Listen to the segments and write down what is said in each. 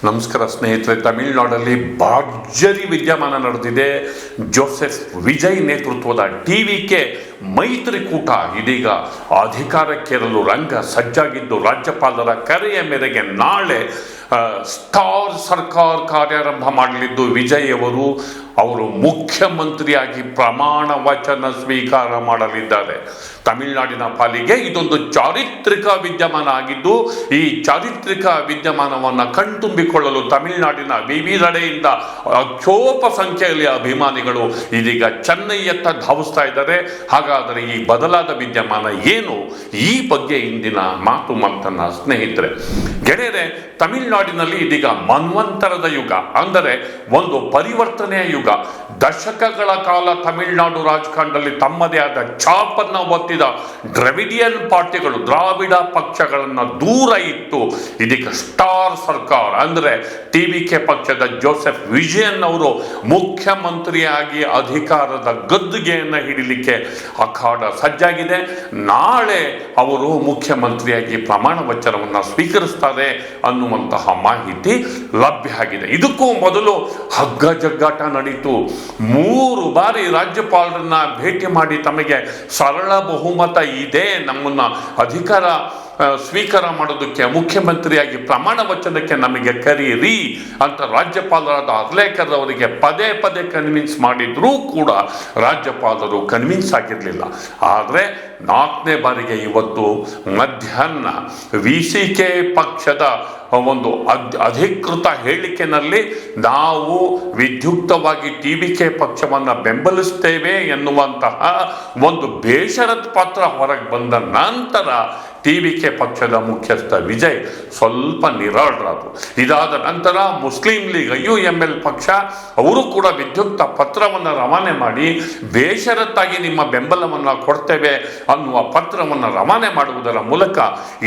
ನಮಸ್ಕಾರ ಸ್ನೇಹಿತರೆ. ತಮಿಳುನಾಡಲ್ಲಿ ಭರ್ಜರಿ ವಿದ್ಯಮಾನ ನಡೆದಿದೆ. ಜೋಸೆಫ್ ವಿಜಯ್ ನೇತೃತ್ವದ ಟಿವಿಕೆ ಮೈತ್ರಿಕೂಟ ಇದೀಗ ಅಧಿಕಾರಕ್ಕೇರಲು ರಂಗ ಸಜ್ಜಾಗಿದ್ದು, ರಾಜ್ಯಪಾಲರ ಕರೆಯ ಮೇರೆಗೆ ನಾಳೆ ಸ್ಟಾರ್ ಸರ್ಕಾರ ಕಾರ್ಯಾರಂಭ ಮಾಡಲಿದ್ದು, ವಿಜಯ್ ಅವರು ಮುಖ್ಯಮಂತ್ರಿಯಾಗಿ ಪ್ರಮಾಣ ವಚನ ಸ್ವೀಕಾರ ಮಾಡಲಿದ್ದಾರೆ. ತಮಿಳುನಾಡಿನ ಪಾಲಿಗೆ ಇದೊಂದು ಚಾರಿತ್ರಿಕ ವಿದ್ಯಮಾನ ಆಗಿದ್ದು, ಈ ಚಾರಿತ್ರಿಕ ವಿದ್ಯಮಾನವನ್ನು ಕಣ್ತುಂಬಿಕೊಳ್ಳಲು ತಮಿಳುನಾಡಿನ ವಿವಿಧೆಡೆಯಿಂದ ಅಕ್ಷೋಪ ಸಂಖ್ಯೆಯಲ್ಲಿ ಅಭಿಮಾನಿಗಳು ಇದೀಗ ಚೆನ್ನೈಯತ್ತ ಧಾವಿಸ್ತಾ ಇದ್ದಾರೆ. ಹಾಗಾದರೆ ಈ ಬದಲಾದ ವಿದ್ಯಮಾನ ಏನು? ಈ ಬಗ್ಗೆ ಇಂದಿನ ಮಾತು ಮಂಥನ ಸ್ನೇಹಿತರೆ. ಗೆಳೆಯರೆ, ತಮಿಳುನಾಡಿನಲ್ಲಿ ಇದೀಗ ಮನ್ವಂತರದ ಯುಗ, ಅಂದರೆ ಒಂದು ಪರಿವರ್ತನೆಯ ಯುಗ. ದಶಕಗಳ ಕಾಲ ತಮಿಳುನಾಡು ರಾಜಕಾರಣದಲ್ಲಿ ತಮ್ಮದೇ ಆದ ಛಾಪನ್ನು ಒತ್ತಿದ ದ್ರವಿಡಿಯನ್ ಪಾರ್ಟಿಗಳು, ದ್ರಾವಿಡ ಪಕ್ಷಗಳನ್ನು ದೂರ ಇಟ್ಟು ಇದೀಗ ಸ್ಟಾರ್ ಸರ್ಕಾರ ಅಂದರೆ ಟಿವಿಕೆ ಪಕ್ಷದ ಜೋಸೆಫ್ ವಿಜಯನ್ ಅವರು ಮುಖ್ಯಮಂತ್ರಿಯಾಗಿ ಅಧಿಕಾರದ ಗದ್ದುಗೆಯನ್ನು ಹಿಡಿಲಿಕ್ಕೆ ಅಖಾಡ ಸಜ್ಜಾಗಿದೆ. ನಾಳೆ ಅವರು ಮುಖ್ಯಮಂತ್ರಿಯಾಗಿ ಪ್ರಮಾಣ ವಚನವನ್ನು ಸ್ವೀಕರಿಸ್ತಾರೆ ಅನ್ನುವಂತಹ ಮಾಹಿತಿ ಲಭ್ಯ ಆಗಿದೆ. ಇದಕ್ಕೂ ಮೊದಲು ಹಗ್ಗ ಜಗ್ಗಾಟ ನಡೀತು. 3 ಬಾರಿ ರಾಜ್ಯಪಾಲರನ್ನ ಭೇಟಿ ಮಾಡಿ ತಮಗೆ ಸರಳ ಬಹುಮತ ಇದೆ, ನಮ್ಮನ್ನ ಅಧಿಕಾರ ಸ್ವೀಕಾರ ಮಾಡೋದಕ್ಕೆ, ಮುಖ್ಯಮಂತ್ರಿಯಾಗಿ ಪ್ರಮಾಣ ವಚನಕ್ಕೆ ನಮಗೆ ಕರೀರಿ ಅಂತ ರಾಜ್ಯಪಾಲರಾದ ಅರ್ಲೇಕರ್ ಅವರಿಗೆ ಪದೇ ಪದೇ ಕನ್ವಿನ್ಸ್ ಮಾಡಿದ್ರೂ ಕೂಡ ರಾಜ್ಯಪಾಲರು ಕನ್ವಿನ್ಸ್ ಆಗಿರಲಿಲ್ಲ. ಆದರೆ 4ನೇ ಬಾರಿಗೆ ಇವತ್ತು ಮಧ್ಯಾಹ್ನ ವಿಸಿಕೆ ಪಕ್ಷದ ಒಂದು ಅಧಿಕೃತ ಹೇಳಿಕೆಯಲ್ಲಿ ನಾವು ವಿದ್ಯುಕ್ತವಾಗಿ ಟಿವಿಕೆ ಪಕ್ಷವನ್ನು ಬೆಂಬಲಿಸ್ತೇವೆ ಎನ್ನುವಂತಹ ಒಂದು ಬೇಷರತ್ ಪತ್ರ ಹೊರಗೆ ಬಂದ ನಂತರ ಟಿವಿಕೆ ಪಕ್ಷದ ಮುಖ್ಯಸ್ಥ ವಿಜಯ್ ಸ್ವಲ್ಪ ನಿರಾಳರಾದರು. ಇದಾದ ನಂತರ ಮುಸ್ಲಿಂ ಲೀಗ್ IUML ಪಕ್ಷ ಅವರು ಕೂಡ ವಿದ್ಯುಕ್ತ ಪತ್ರವನ್ನು ರವಾನೆ ಮಾಡಿ ಬೇಷರತ್ತಾಗಿ ನಿಮ್ಮ ಬೆಂಬಲವನ್ನು ಕೊಡ್ತೇವೆ ಅನ್ನುವ ಪತ್ರವನ್ನು ರವಾನೆ ಮಾಡುವುದರ ಮೂಲಕ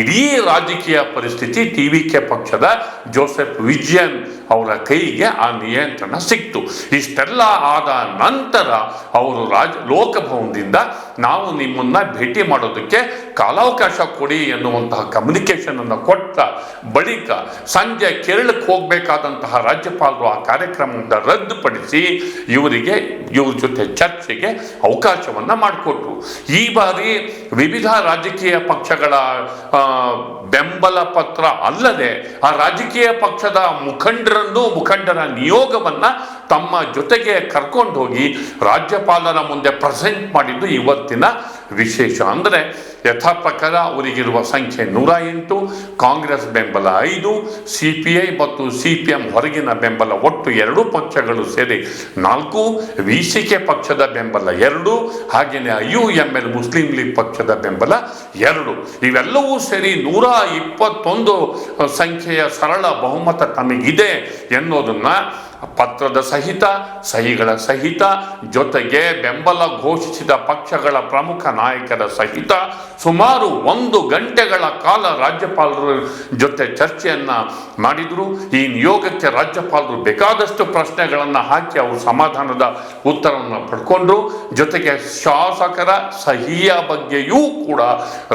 ಇಡೀ ರಾಜಕೀಯ ಪರಿಸ್ಥಿತಿ ಟಿವಿಕೆ ಪಕ್ಷದ ಜೋಸೆಫ್ ವಿಜಯನ್ ಅವರ ಕೈಗೆ ಆ ನಿಯಂತ್ರಣ ಸಿಕ್ತು. ಇಷ್ಟೆಲ್ಲ ಆದ ನಂತರ ಅವರು ಲೋಕಭವನದಿಂದ ನಾವು ನಿಮ್ಮನ್ನ ಭೇಟಿ ಮಾಡೋದಕ್ಕೆ ಕಾಲಾವಕಾಶ ಕೊಡಿ ಎನ್ನುವಂತಹ ಕಮ್ಯುನಿಕೇಶನ್ ಅನ್ನು ಕೊಟ್ಟ ಬಳಿಕ ಸಂಜೆ ಕೇರಳಕ್ಕೆ ಹೋಗಬೇಕಾದಂತಹ ರಾಜ್ಯಪಾಲರು ಆ ಕಾರ್ಯಕ್ರಮದಿಂದ ರದ್ದುಪಡಿಸಿ ಇವ್ರ ಜೊತೆ ಚರ್ಚೆಗೆ ಅವಕಾಶವನ್ನ ಮಾಡಿಕೊಟ್ರು. ಈ ಬಾರಿ ವಿವಿಧ ರಾಜಕೀಯ ಪಕ್ಷಗಳ ಬೆಂಬಲ ಪತ್ರ ಅಲ್ಲದೆ ಆ ರಾಜಕೀಯ ಪಕ್ಷದ ಮುಖಂಡರ ನಿಯೋಗವನ್ನ ತಮ್ಮ ಜೊತೆಗೆ ಕರ್ಕೊಂಡು ಹೋಗಿ ರಾಜ್ಯಪಾಲರ ಮುಂದೆ ಪ್ರೆಸೆಂಟ್ ಮಾಡಿದ್ದು ಇವತ್ತಿನ ವಿಶೇಷ. ಅಂದರೆ ಯಥಾ ಪ್ರಕಾರ ಅವರಿಗಿರುವ ಸಂಖ್ಯೆ 108, ಕಾಂಗ್ರೆಸ್ ಬೆಂಬಲ 5, CPI ಮತ್ತು CPM ಹೊರಗಿನ ಬೆಂಬಲ ಒಟ್ಟು 2 ಪಕ್ಷಗಳು ಸೇರಿ 4, ವಿಸಿಕೆ ಪಕ್ಷದ ಬೆಂಬಲ 2, ಹಾಗೆಯೇ IUML ಮುಸ್ಲಿಂ ಲೀಗ್ ಪಕ್ಷದ ಬೆಂಬಲ 2. ಇವೆಲ್ಲವೂ ಸೇರಿ 121 ಸಂಖ್ಯೆಯ ಸರಳ ಬಹುಮತ ತಮಗಿದೆ ಎನ್ನುವುದನ್ನ ಪತ್ರದ ಸಹಿತ, ಸಹಿಗಳ ಸಹಿತ, ಜೊತೆಗೆ ಬೆಂಬಲ ಘೋಷಿಸಿದ ಪಕ್ಷಗಳ ಪ್ರಮುಖ ನಾಯಕರ ಸಹಿತ ಸುಮಾರು 1 ಗಂಟೆಗಳ ಕಾಲ ರಾಜ್ಯಪಾಲರ ಜೊತೆ ಚರ್ಚೆಯನ್ನ ಮಾಡಿದ್ರು. ಈ ನಿಯೋಗಕ್ಕೆ ರಾಜ್ಯಪಾಲರು ಬೇಕಾದಷ್ಟು ಪ್ರಶ್ನೆಗಳನ್ನು ಹಾಕಿ ಅವರು ಸಮಾಧಾನದ ಉತ್ತರವನ್ನು ಪಡ್ಕೊಂಡ್ರು. ಜೊತೆಗೆ ಶಾಸಕರ ಸಹಿಯ ಬಗ್ಗೆಯೂ ಕೂಡ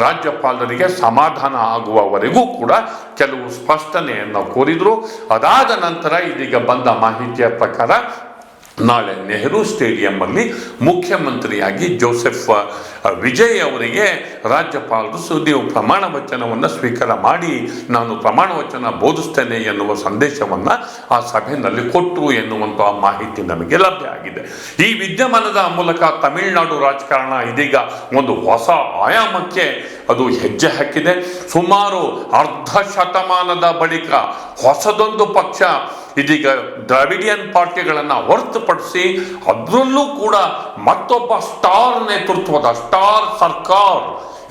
ರಾಜ್ಯಪಾಲರಿಗೆ ಸಮಾಧಾನ ಆಗುವವರೆಗೂ ಕೂಡ ಕೆಲವು ಸ್ಪಷ್ಟನೆಯನ್ನು ಕೋರಿದ್ರು. ಅದಾದ ನಂತರ ಇದೀಗ ಬಂದ ಮಾಹಿತಿಯ ಪ್ರಕಾರ ನಾಳೆ ನೆಹರು ಸ್ಟೇಡಿಯಂ ಅಲ್ಲಿ ಮುಖ್ಯಮಂತ್ರಿಯಾಗಿ ಜೋಸೆಫ್ ವಿಜಯ್ ಅವರಿಗೆ ರಾಜ್ಯಪಾಲರು ನೀವು ಪ್ರಮಾಣ ವಚನವನ್ನು ಸ್ವೀಕಾರ ಮಾಡಿ ನಾನು ಪ್ರಮಾಣ ವಚನ ಬೋಧಿಸ್ತೇನೆ ಎನ್ನುವ ಸಂದೇಶವನ್ನು ಆ ಸಭೆಯಲ್ಲಿ ಕೊಟ್ಟರು ಎನ್ನುವಂತಹ ಮಾಹಿತಿ ನಮಗೆ ಲಭ್ಯ ಆಗಿದೆ. ಈ ವಿದ್ಯಮಾನದ ಮೂಲಕ ತಮಿಳುನಾಡು ರಾಜಕಾರಣ ಇದೀಗ ಒಂದು ಹೊಸ ಆಯಾಮಕ್ಕೆ ಅದು ಹೆಜ್ಜೆ ಹಾಕಿದೆ. ಸುಮಾರು ಅರ್ಧ ಶತಮಾನದ ಬಳಿಕ ಹೊಸದೊಂದು ಪಕ್ಷ ಇದೀಗ ದ್ರಾವಿಡಿಯನ್ ಪಾರ್ಟಿಗಳನ್ನು ಹೊರತುಪಡಿಸಿ ಅದರಲ್ಲೂ ಕೂಡ ಮತ್ತೊಬ್ಬ ಸ್ಟಾರ್ ನೇತೃತ್ವದ ಸ್ಟಾರ್ ಸರ್ಕಾರ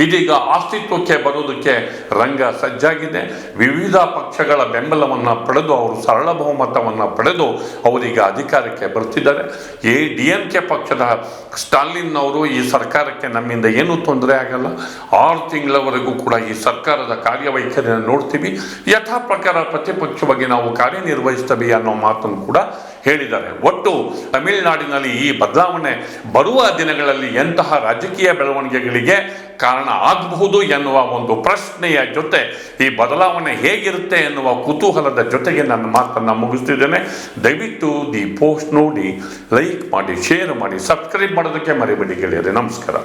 ಇದೀಗ ಅಸ್ತಿತ್ವಕ್ಕೆ ಬರೋದಕ್ಕೆ ರಂಗ ಸಜ್ಜಾಗಿದೆ. ವಿವಿಧ ಪಕ್ಷಗಳ ಬೆಂಬಲವನ್ನು ಪಡೆದು ಅವರು ಸರಳ ಬಹುಮತವನ್ನು ಪಡೆದು ಅವರಿಗೆ ಅಧಿಕಾರಕ್ಕೆ ಬರ್ತಿದ್ದಾರೆ. DMK ಪಕ್ಷದ ಸ್ಟಾಲಿನ್ ಅವರು ಈ ಸರ್ಕಾರಕ್ಕೆ ನಮ್ಮಿಂದ ಏನೂ ತೊಂದರೆ ಆಗಲ್ಲ, 6 ತಿಂಗಳವರೆಗೂ ಕೂಡ ಈ ಸರ್ಕಾರದ ಕಾರ್ಯವೈಖರಿಯನ್ನು ನೋಡ್ತೀವಿ, ಯಥಾ ಪ್ರಕಾರ ಪ್ರತಿಪಕ್ಷವಾಗಿ ನಾವು ಕಾರ್ಯನಿರ್ವಹಿಸ್ತೇವೆ ಅನ್ನೋ ಮಾತನ್ನು ಕೂಡ ಹೇಳಿದ್ದಾರೆ. ಒಟ್ಟು ತಮಿಳುನಾಡಿನಲ್ಲಿ ಈ ಬದಲಾವಣೆ ಬರುವ ದಿನಗಳಲ್ಲಿ ಎಂತಹ ರಾಜಕೀಯ ಬೆಳವಣಿಗೆಗಳಿಗೆ ಕಾರಣ ಆಗಬಹುದು ಎನ್ನುವ ಒಂದು ಪ್ರಶ್ನೆಯ ಜೊತೆ ಈ ಬದಲಾವಣೆ ಹೇಗಿರುತ್ತೆ ಎನ್ನುವ ಕುತೂಹಲದ ಜೊತೆಗೆ ನನ್ನ ಮಾತನ್ನು ಮುಗಿಸ್ತಿದ್ದೇನೆ. ದಯವಿಟ್ಟು ದಿ ಪೋಸ್ಟ್ ನೋಡಿ, ಲೈಕ್ ಮಾಡಿ, ಶೇರ್ ಮಾಡಿ, ಸಬ್ಸ್ಕ್ರೈಬ್ ಮಾಡೋದಕ್ಕೆ ಮರಿಬೇಡಿ ಗೆಳೆಯರೆ. ನಮಸ್ಕಾರ.